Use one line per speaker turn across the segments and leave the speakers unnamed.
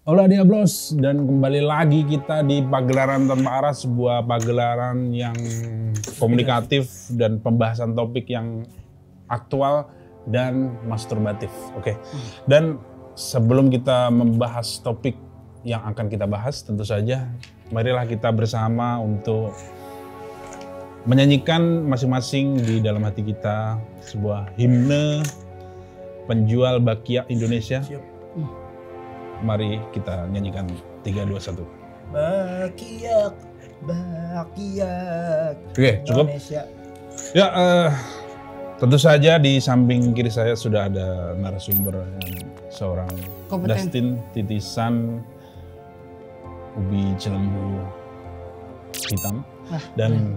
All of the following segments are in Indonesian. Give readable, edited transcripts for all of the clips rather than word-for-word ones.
Hola Diablos, dan kembali lagi kita di Pagelaran Tanpa Arah, sebuah pagelaran yang komunikatif dan pembahasan topik yang aktual dan masturbatif. Oke. Dan sebelum kita membahas topik yang akan kita bahas, tentu saja marilah kita bersama untuk menyanyikan masing-masing di dalam hati kita sebuah himne penjual bakyak Indonesia.
Siap.
Mari kita nyanyikan 3, 2, 1.
Bakyak.
Oke, cukup.
Indonesia.
Ya, tentu saja di samping kiri saya sudah ada narasumber yang seorang
Kompeten.
Dustin Titisan Ubi Cilembu Hitam. Dan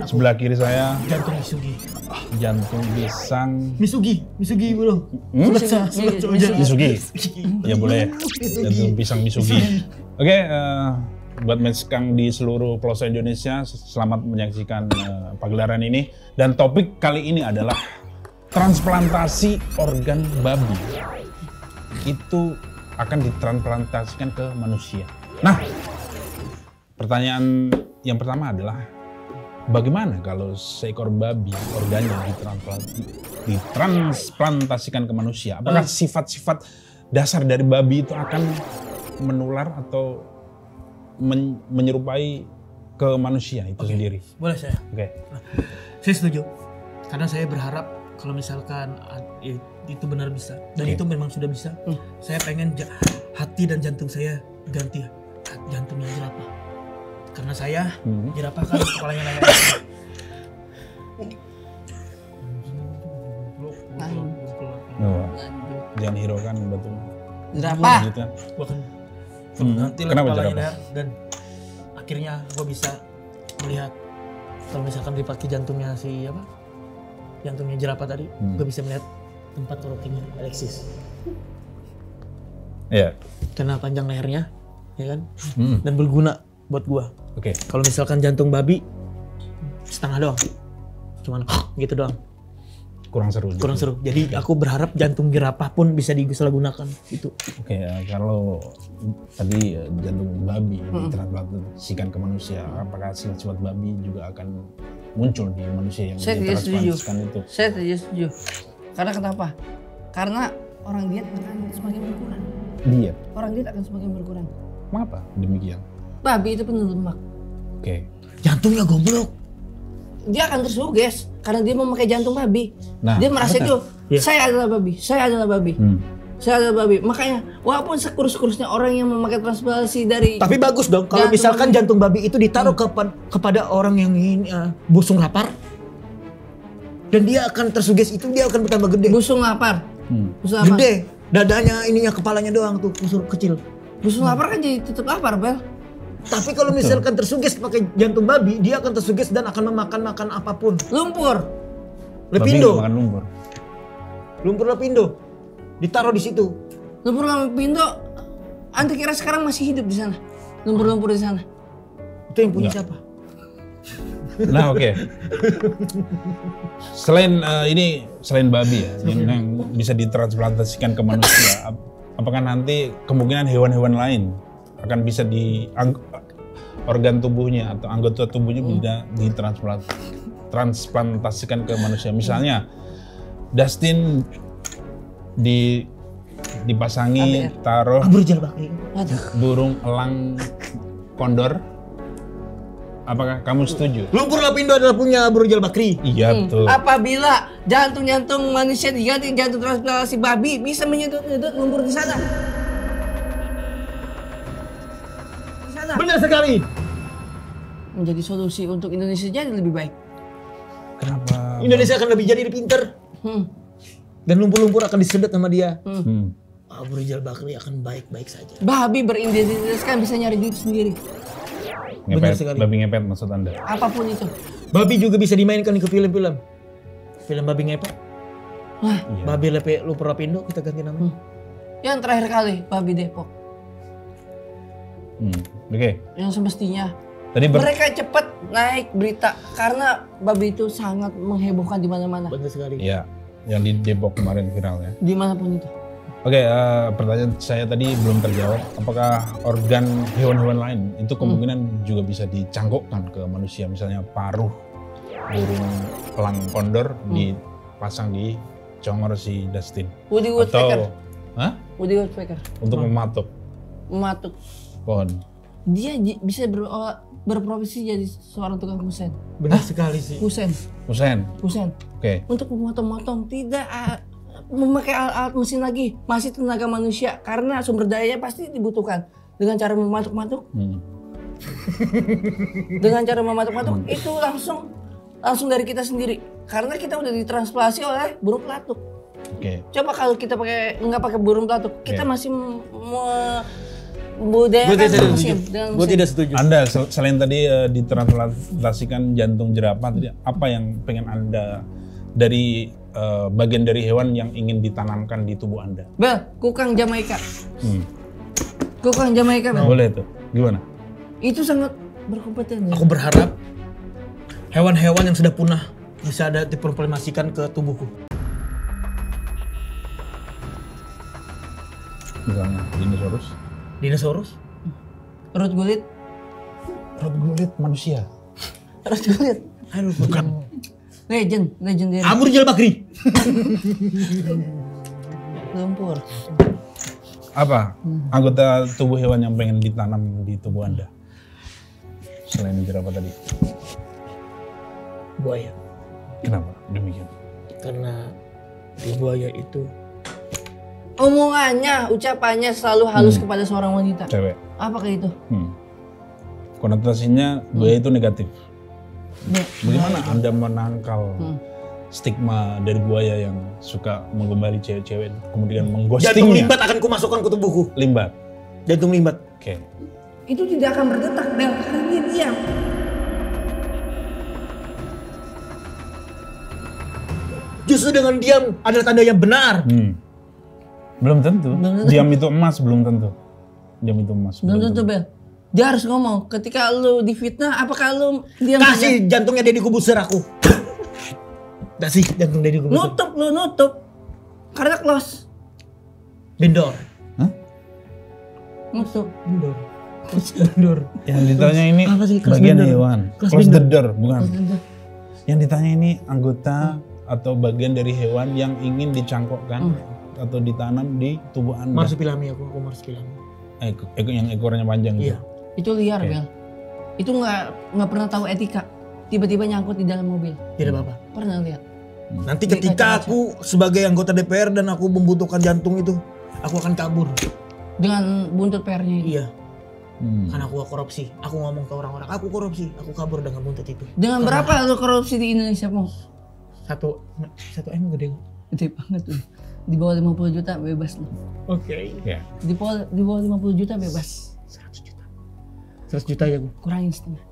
sebelah kiri saya
Jantung Misugi.
Jantung Pisang
Misugi bro.
Misugi. Ya boleh. Jantung Pisang Misugi. Oke, buat Meskang di seluruh pelosok Indonesia, selamat menyaksikan pagelaran ini. Dan topik kali ini adalah transplantasi organ babi. Itu akan ditransplantasikan ke manusia. Nah, pertanyaan yang pertama adalah, bagaimana kalau seekor babi organnya ditransplantasikan ke manusia? Apakah sifat-sifat dasar dari babi itu akan menular atau menyerupai ke manusia itu sendiri?
Boleh saya?
Oke.
Saya setuju. Karena saya berharap kalau misalkan itu benar bisa. Dan itu memang sudah bisa. Saya pengen hati dan jantung saya ganti jantungnya jerapah. Karena saya jerapah kan kepalanya leher.
Jangan hiraukan batu.
Jerapah.
Gitu.
Bahkan nanti
Kenapa
kepalanya
jerapah?
leher dan akhirnya gue bisa melihat kalau misalkan dipakai jantungnya jantungnya jerapah tadi, gue bisa melihat tempat korokinya Alexis.
Iya.
Karena panjang lehernya, ya kan, dan berguna buat gue.
Oke.
Kalau misalkan jantung babi setengah doang, cuman gitu doang,
Kurang seru.
kurang seru. Jadi aku berharap jantung jerapah pun bisa disalahgunakan itu.
Oke, kalau tadi jantung babi ditransplantasikan ke manusia, apakah sifat babi juga akan muncul di manusia yang
Saya tidak setuju.
ditransplantasikan itu?
Saya tidak setuju. Karena kenapa? Karena orang diet akan semakin berkurang.
Diet.
Orang diet akan semakin berkurang.
Mengapa demikian?
Babi itu penuh lemak.
Oke.
Jantungnya goblok.
Dia akan tersuges karena dia memakai jantung babi.
Nah,
Dia merasa
betul.
itu, saya adalah babi, saya adalah babi. Saya adalah babi. Makanya walaupun sekurus-kurusnya orang yang memakai transplantasi dari
Tapi bagus dong kalau
Jantung
misalkan
babi.
jantung babi itu ditaruh kepada orang yang ingin busung lapar. Dan dia akan tersuges itu, dia akan bertambah gede.
busung lapar. Busung lapar.
Gede. Dadanya ininya kepalanya doang tuh busur kecil.
Busung lapar kan jadi tetap lapar, Bel.
Tapi kalau misalkan tersuges pakai jantung babi, dia akan tersuges dan akan memakan apapun.
Lumpur.
Babi nggak
Lepindo.
makan lumpur.
Lumpur lepindo. Ditaruh di situ.
Lumpur Lapindo, Anda kira sekarang masih hidup di sana? Lumpur-lumpur di sana.
Itu yang punya
Enggak.
siapa?
Nah, oke. Selain selain babi ya, yang bisa ditransplantasikan ke manusia, apakah nanti kemungkinan hewan-hewan lain akan bisa organ tubuhnya atau anggota tubuhnya bisa ditransplantasikan ke manusia? Misalnya Dustin dipasangi taruh
Burjal bakri.
burung elang kondor. Apakah kamu setuju?
Lumpur lepindo adalah punya burjal bakri.
Iya, betul.
Apabila jantung-jantung manusia diganti jantung transplantasi babi, bisa menyedot-nyedot lumpur di sana. Di sana.
Benar sekali.
Menjadi solusi untuk Indonesia jadi lebih baik.
Kenapa?
Indonesia akan lebih jadi pinter. Dan lumpur-lumpur akan disedot sama dia. Burjal bakri akan baik-baik saja.
Babi beridentitas kan bisa nyari duit sendiri.
Benar
Ngepet,
sekali.
babi ngepet maksud Anda?
Apapun itu.
Babi juga bisa dimainkan ke film-film. Film babi ngepet.
Wah,
Iya.
Babi lumpur lepindo kita ganti nama.
yang terakhir kali babi Depok.
Oke.
Yang semestinya
Tadi
mereka cepat naik berita karena babi itu sangat menghebohkan di mana-mana.
Benar sekali.
ya, yang di Depok kemarin viral ya.
Dimanapun itu.
Oke, pertanyaan saya tadi belum terjawab. Apakah organ hewan-hewan lain itu kemungkinan juga bisa dicangkokkan ke manusia? Misalnya paruh burung elang kondor dipasang di congor si Dustin.
Woody Woodpecker.
Hah?
Woody Woodpecker.
Untuk mematuk
Mematuk.
pohon.
Dia bisa berprofesi jadi seorang tukang kusen.
Benar sekali sih.
Kusen.
Kusen. Oke.
Untuk memotong-motong, tidak memakai alat mesin lagi, masih tenaga manusia karena sumber dayanya pasti dibutuhkan dengan cara mematuk-matuk. Dengan cara mematuk-matuk itu langsung dari kita sendiri karena kita udah ditransplantasi oleh burung pelatuk.
Oke.
Coba kalau kita nggak pakai burung pelatuk, kita masih membudayakan mesin dengan mesin.
Gue tidak setuju.
Anda selain tadi ditransplantasikan jantung jerapah, tadi apa yang pengen Anda dari bagian dari hewan yang ingin ditanamkan di tubuh Anda?
Bel, kukang Jamaika. Kukang Jamaika, Bel.
Boleh tuh. Gimana?
Itu sangat berkompeten.
Aku berharap hewan-hewan yang sudah punah bisa ada diproklamasikan ke tubuhku.
Misalnya
Dinosaurus?
Rut gulit.
Rut gulit manusia.
Rut gulit.
Aduh, bukan.
Legendary.
Amur Jal Bakri.
Lumpur.
Apa anggota tubuh hewan yang pengen ditanam di tubuh Anda? Selain jerapah tadi.
Buaya.
Kenapa demikian?
Karena di buaya itu
Omongannya, ucapannya selalu halus kepada seorang wanita.
Cewek.
Apakah itu?
Konotasinya buaya itu negatif. Bagaimana Anda menangkal stigma dari buaya yang suka menggembali cewek-cewek kemudian mengghostingnya?
jantung limbat akan kumasukkan ke tubuhku.
Limbat.
Jantung limbat.
Oke.
Itu tidak akan berdetak, Bel. Dia diam.
Justru dengan diam adalah tanda yang benar.
Belum tentu. Diam itu emas, belum tentu. Diam itu emas.
Belum tentu, Bel. Dia harus ngomong. Ketika lu difitnah, apakah lu diam
Kasih jantungnya Deddy Kobuser aku. Kasih jantung Deddy Kobuser.
Nutup. Karena close.
Bendor.
Hah?
Nutup.
Bendor.
Yang ditanya ini
Apa sih? Close
bagian
bender.
hewan. Close the door, bukan. Yang ditanya ini anggota atau bagian dari hewan yang ingin dicangkokkan atau ditanam di tubuh Anda.
Marsupilami aku marsupilami.
Yang ekornya panjang gitu.
Iya.
Itu liar, Bel. Itu nggak pernah tahu etika. Tiba-tiba nyangkut di dalam mobil.
Tidak apa-apa.
Pernah lihat?
Nanti ketika aku sebagai anggota DPR dan aku membutuhkan jantung itu, aku akan kabur.
Dengan buntut PR-nya itu.
Iya. Karena aku korupsi. Aku ngomong ke orang-orang, aku korupsi. Aku kabur dengan buntut itu.
Dengan berapa lu korupsi di Indonesia, Mo?
1 M gede.
Gede banget tuh. Di bawah 50 juta bebas lu.
Oke.
Ya.
Di bawah 50 juta bebas.
100 juta ya gue.
Kurangin setengah.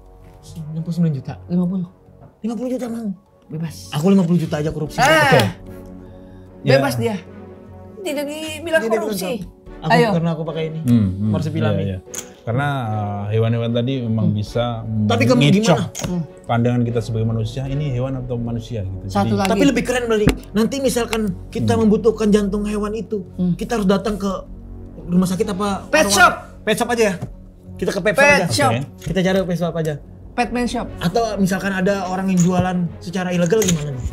69 juta.
50
juta mang.
bebas.
Aku 50 juta aja korupsi.
Bebas dia. Tidak dibilang korupsi.
Ayo. Karena aku pakai ini. Marsupilami.
Iya. Karena hewan-hewan tadi memang bisa
Tapi kamu
ngicok
gimana?
pandangan kita sebagai manusia, ini hewan atau manusia gitu.
Satu lagi.
Tapi lebih keren dari nanti misalkan kita membutuhkan jantung hewan itu, kita harus datang ke rumah sakit apa?
Pet shop.
Pet shop aja ya. Kita ke pet shop
Pet
aja.
shop.
Kita cari ke pet shop aja.
Petman shop.
Atau misalkan ada orang yang jualan secara ilegal gimana nih?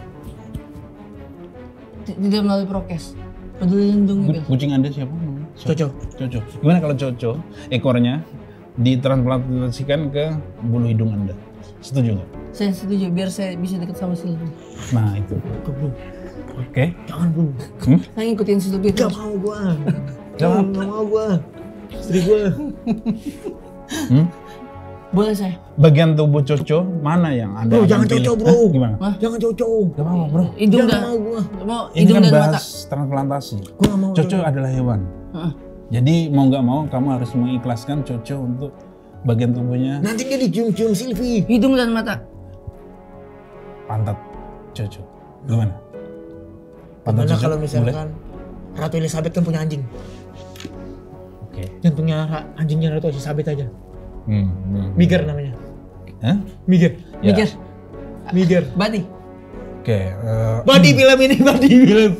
Tidak melalui prokes. Peduli lindungi.
Kucing Anda siapa namanya?
Coco.
Coco. Gimana kalau Coco ekornya ditransplantasikan ke bulu hidung Anda? Setuju nggak?
Saya setuju biar saya bisa dekat sama Sylvie.
Nah itu. Oke.
Jangan dulu.
Saya ngikutin Sylvie
Gak
terus.
mau gua. Gak mau gua. Istri gua.
Boleh saya?
Bagian tubuh Coco mana yang Anda
Bro,
akan
jangan
pilih?
Coco bro.
Gimana?
Jangan Coco.
Gak mau bro.
Hidung
Jangan
dan
mau gua.
mau
Ini
hidung
kan
dan mata.
bahas transplantasi.
Gua gak mau.
Coco adalah hewan. Jadi mau nggak mau kamu harus mengikhlaskan Coco untuk bagian tubuhnya
Nanti dia dicium-cium Sylvie.
Hidung dan mata.
pantat Coco. Gimana?
Gimana
Coco?
kalau
Boleh?
misalkan Ratu Elizabeth kan punya anjing.
Oke.
Jantungnya anjingnya Ratu Elizabeth aja. Miger namanya.
Hah?
Miger.
Ya.
Mikir.
Miger.
Body.
Oke.
Body film ini, body film.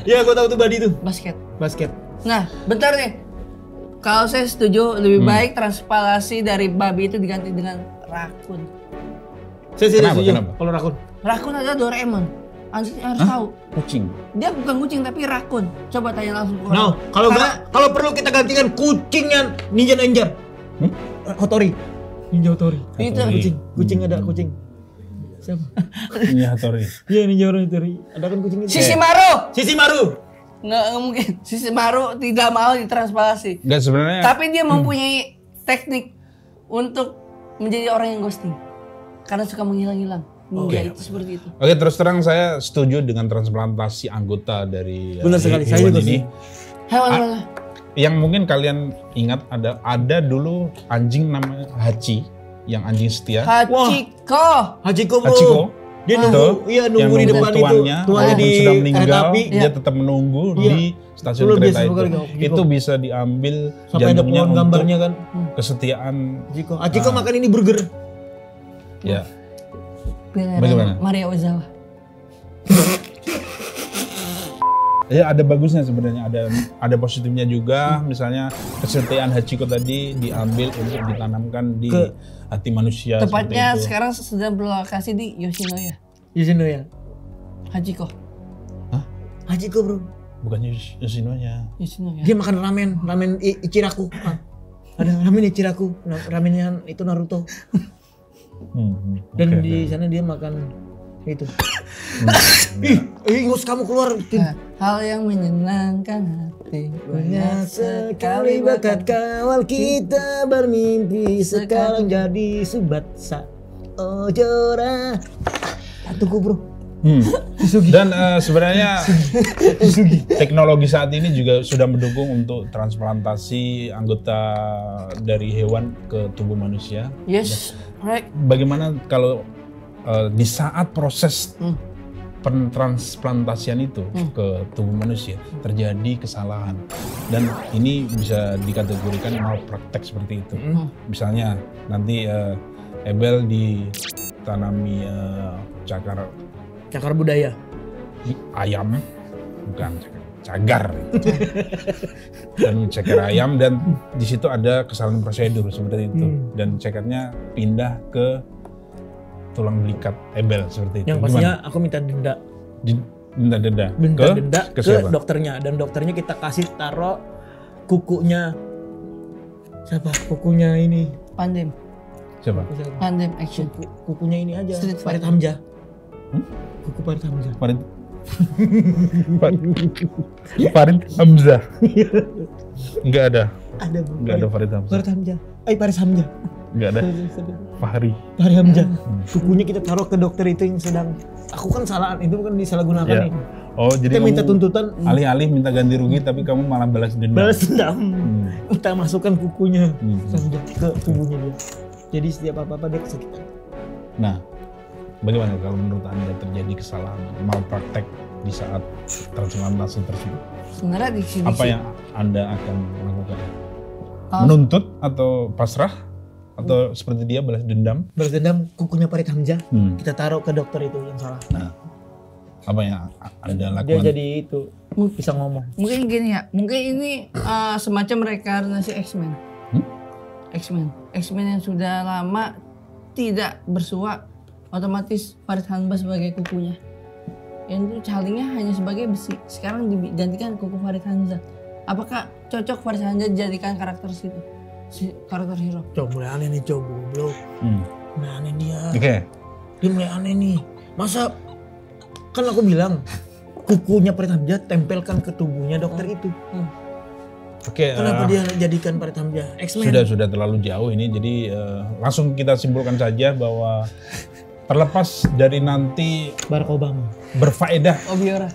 Ya, gua tahu tuh body tuh.
Basket.
Basket.
Nah, bentar nih. Kalau saya setuju lebih baik transplantasi dari babi itu diganti dengan rakun.
Saya setuju.
Kenapa?
Kalau rakun.
Rakun adalah Doraemon. Anda harus tahu.
Kucing.
Dia bukan kucing tapi rakun. Coba tanya langsung ke orang.
No, kalau perlu kita gantikan kucingnya Ninja. Hotori. Ninja Hotori.
Itu
Kucing ada kucing. Siapa?
Ninja Hattori.
Iya Ninja Hotori. Ada kan kucing itu.
Sisimaru. Nggak mungkin. Sisimaru tidak mau ditransplantasi.
Enggak sebenarnya.
Tapi dia mempunyai teknik untuk menjadi orang yang ghosting. Karena suka menghilang-hilang. Ninja itu seperti itu.
Oke, terus terang saya setuju dengan transplantasi anggota dari
Benar sekali, saya
hewan
juga
ini.
Hewan mana?
Yang mungkin kalian ingat ada dulu anjing namanya Hachi, yang anjing setia.
Hachiko.
Hachiko.
Dia nunggu,
Yang
nunggu di depan itu.
tuannya
Tuannya
sudah meninggal,
kereta api.
dia tetap menunggu di stasiun
Luar
kereta
biasa,
itu.
pokoknya Hachiko.
Itu bisa diambil
Sampai ada
jantungnya
pohon
untuk
gambarnya kan.
kesetiaan.
Hachiko makan ini burger.
Ya. Bagaimana?
Maria Ozawa.
Ya ada bagusnya sebenarnya, ada positifnya juga. Misalnya kesetiaan Hachiko tadi diambil untuk ditanamkan di hati manusia.
Tepatnya
seperti itu.
sekarang sedang berlokasi di Yoshinoya.
Yoshinoya.
Hachiko.
Hachiko bro.
Bukan Yoshinoya.
Yoshinoya.
Dia makan ramen Ichiraku. Ada ramen Ichiraku, ramennya itu Naruto. Dan di sana dia makan itu. Ingus kamu keluar.
Nah, hal yang menyenangkan hati.
Banyak sekali bakat kawal kita bermimpi sekarang jadi subatsa. Ojora. Tunggu bro.
Dan sebenarnya teknologi saat ini juga sudah mendukung untuk transplantasi anggota dari hewan ke tubuh manusia.
Yes, right.
Bagaimana kalau di saat proses pentransplantasian itu ke tubuh manusia terjadi kesalahan, dan ini bisa dikategorikan malpraktek seperti itu. Misalnya nanti Ebel ditanami
Cakar budaya.
ayam, bukan cagar, dan ceker ayam, dan di situ ada kesalahan prosedur seperti itu, dan cekernya pindah ke tulang belikat Ebel seperti itu.
Yang pastinya aku minta denda.
Denda
ke
siapa?
dokternya, dan dokternya kita kasih taruh kukunya siapa? Kukunya ini.
Pandem.
Siapa?
Pandem action.
Kukunya ini aja.
Street
Farid Hamzah. Kuku Farid Hamzah.
Farid Hamzah. Enggak ada.
Ada bro.
Enggak ada Farid Hamzah.
Farid Hamzah. Farid Hamzah.
Enggak ada. Fahri.
Farid Hamzah. Kukunya kita taruh ke dokter itu yang sedang. Aku kan salah, itu kan disalahgunakan
Ya.
nih.
Oh, jadi
Kita minta
kamu
tuntutan.
alih-alih minta ganti rugi, tapi kamu malah balas dendam.
Balas dendam. Kita masukkan kukunya Hamzah ke tubuhnya dia. Jadi setiap apa-apa dia kesakitan.
Nah, bagaimana kalau menurut Anda terjadi kesalahan malpraktek di saat transplantasi tersebut?
Sebenarnya di sini
Apa yang Anda akan lakukan?
Oh.
Menuntut atau pasrah? Atau seperti dia balas dendam?
Balas dendam kukunya Farid Hamzah.
Hmm.
Kita taruh ke dokter itu yang salah.
Nah, apa yang Anda
Dia
lakukan?
jadi itu bisa ngomong.
mungkin gini ya, mungkin ini semacam reinkarnasi X-Men. X-Men yang sudah lama tidak bersua, otomatis Farid Hamzah sebagai kukunya. Yang calinya hanya sebagai besi. Sekarang digantikan kuku Farid Hamzah. Apakah cocok Farid Hamzah dijadikan karakter situ? Karakter hero.
Coba mulai aneh nih coba belum. Mulai aneh dia.
Oke.
Dia mulai aneh nih. Masa kan aku bilang kukunya Farid Hamzah tempelkan ke tubuhnya dokter itu.
Oke.
Kenapa dia jadikan Farid Hamzah X-Men?
Sudah terlalu jauh ini, jadi langsung kita simpulkan saja bahwa terlepas dari nanti
Barack Obama.
berfaedah
Obiora.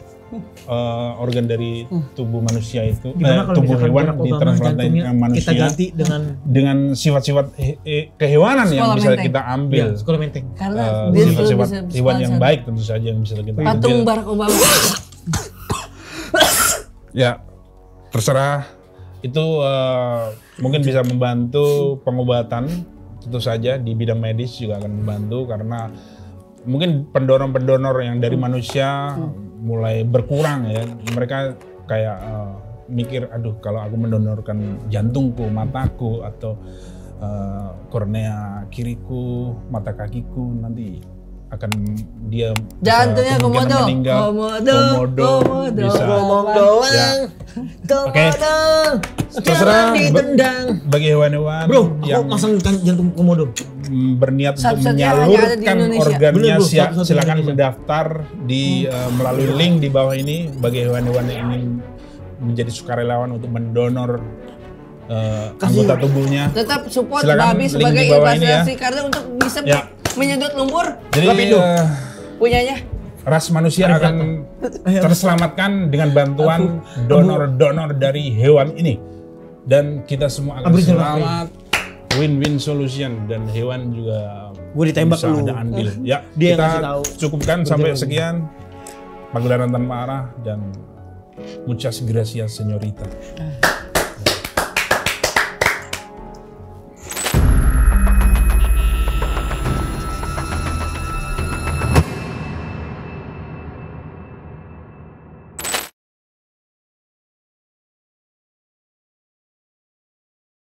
organ dari tubuh manusia itu,
Gimana kalau
tubuh
misalkan
hewan
Barack Obama
ditransplantasi
jantungnya
ke manusia
kita ganti dengan
sifat-sifat kehewanan yang
Sekolah
bisa
menteng.
kita ambil,
sekolah menteng.
Karena dia itu
sifat-sifat
bisa
hewan yang
sana.
baik tentu saja yang bisa kita
Patung
ambil.
Barack Obama.
Ya, terserah. Itu mungkin bisa membantu pengobatan, tentu saja di bidang medis juga akan membantu, karena mungkin pendonor-pendonor yang dari manusia mulai berkurang ya. Mereka kayak mikir, aduh kalau aku mendonorkan jantungku, mataku atau kornea kiriku, mata kakiku, nanti akan dia
Jantungnya
kemungkinan
komodo.
meninggal.
Komodo.
Bisa.
Ngomong
doang.
Komodo.
Terserah
ditendang.
bagi hewan-hewan
Bro, aku
yang
pasang jantung komodo.
berniat untuk
Satu-satunya hanya ada di
menyalurkan
Indonesia.
organnya,
Bener, bro, satu-satunya
silakan
Indonesia.
mendaftar di melalui link di bawah ini bagi hewan-hewan yang ingin menjadi sukarelawan untuk mendonor anggota tubuhnya.
Tetap support
Silakan
Babi
link
sebagai
di bawah ini ya.
investasi karena untuk bisa
Ya.
menyedot lumpur
Jadi
punyanya.
ras manusia akan terselamatkan dengan bantuan donor-donor dari hewan ini, dan kita semua akan
Abri
selamat. Win-win solution, dan hewan juga
Gue ditembak
bisa
lu.
ada andil. Ya,
Dia yang
kita
ngasih tahu.
cukupkan sampai sekian pagelaran tanpa arah, dan muchas gracias señorita.